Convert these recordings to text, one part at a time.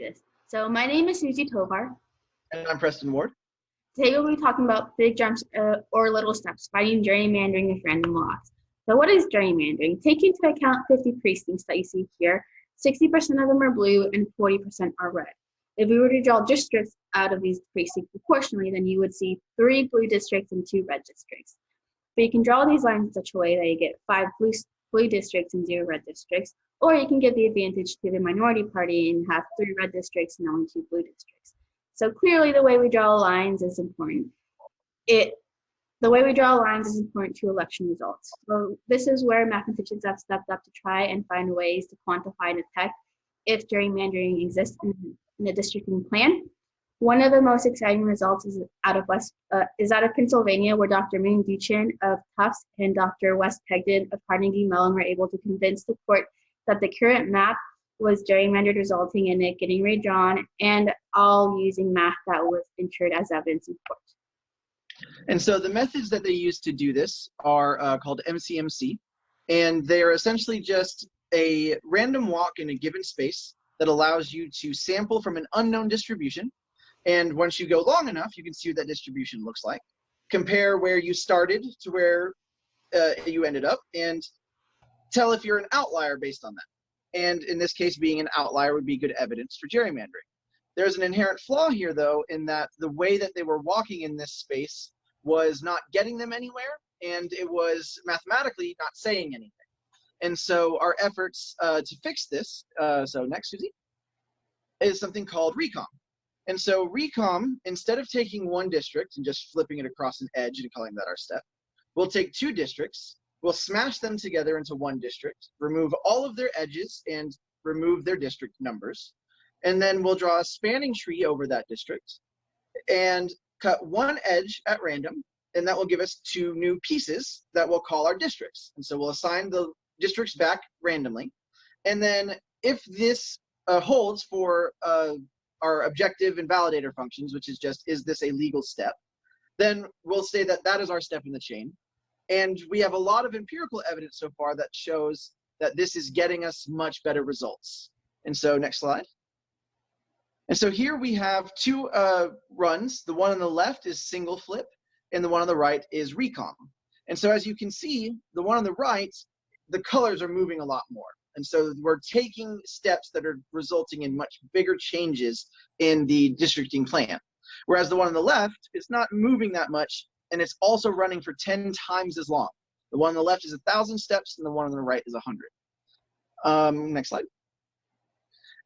Yes. So my name is Susie Tovar. And I'm Preston Ward. Today we'll be talking about big jumps or little steps, fighting gerrymandering with random lots. So what is gerrymandering? Take into account 50 precincts that you see here. 60% of them are blue and 40% are red. If we were to draw districts out of these precincts proportionally, then you would see 3 blue districts and 2 red districts. But you can draw these lines in such a way that you get 5 blue districts and 0 red districts, or you can give the advantage to the minority party and have 3 red districts and only 2 blue districts. So clearly the way we draw lines is important. The way we draw lines is important to election results. So this is where mathematicians have stepped up to try and find ways to quantify and detect if gerrymandering exists in a districting plan. One of the most exciting results is out of Pennsylvania, where Dr. Moon Duchin of Tufts and Dr. Wes Pegden of Carnegie Mellon were able to convince the court that the current map was gerrymandered, resulting in it getting redrawn, and all using math that was entered as evidence in court. And so the methods that they use to do this are called MCMC, and they are essentially just a random walk in a given space that allows you to sample from an unknown distribution. And once you go long enough, you can see what that distribution looks like. Compare where you started to where you ended up, and tell if you're an outlier based on that. And in this case, being an outlier would be good evidence for gerrymandering. There's an inherent flaw here, though, in that the way that they were walking in this space was not getting them anywhere, and it was mathematically not saying anything. And so our efforts to fix this, so next, Susie, is something called recom. And so recom, instead of taking one district and just flipping it across an edge and calling that our step, we'll take 2 districts, we'll smash them together into one district, remove all of their edges and remove their district numbers, and then we'll draw a spanning tree over that district and cut one edge at random, and that will give us 2 new pieces that we'll call our districts. And so we'll assign the districts back randomly. And then if this holds for our objective and validator functions, which is just, is this a legal step, then we'll say that that is our step in the chain. And we have a lot of empirical evidence so far that shows that this is getting us much better results. And so next slide. And so here we have 2 runs. The one on the left is single flip, and the one on the right is recom. And so as you can see, the one on the right, the colors are moving a lot more. And so we're taking steps that are resulting in much bigger changes in the districting plan. Whereas the one on the left is not moving that much, and it's also running for 10 times as long. The one on the left is 1,000 steps, and the one on the right is 100. Next slide.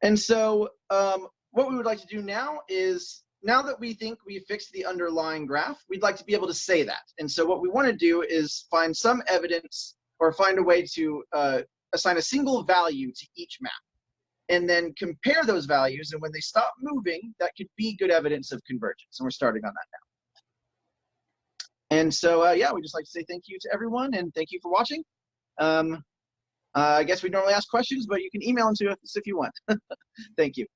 And so what we would like to do now is, now that we think we've fixed the underlying graph, we'd like to be able to say that. And so what we want to do is find some evidence or find a way to assign a single value to each map, and then compare those values. And when they stop moving, that could be good evidence of convergence. And we're starting on that now. And so, yeah, we'd just like to say thank you to everyone, and thank you for watching. I guess we normally ask questions, but you can email them to us if you want. Thank you.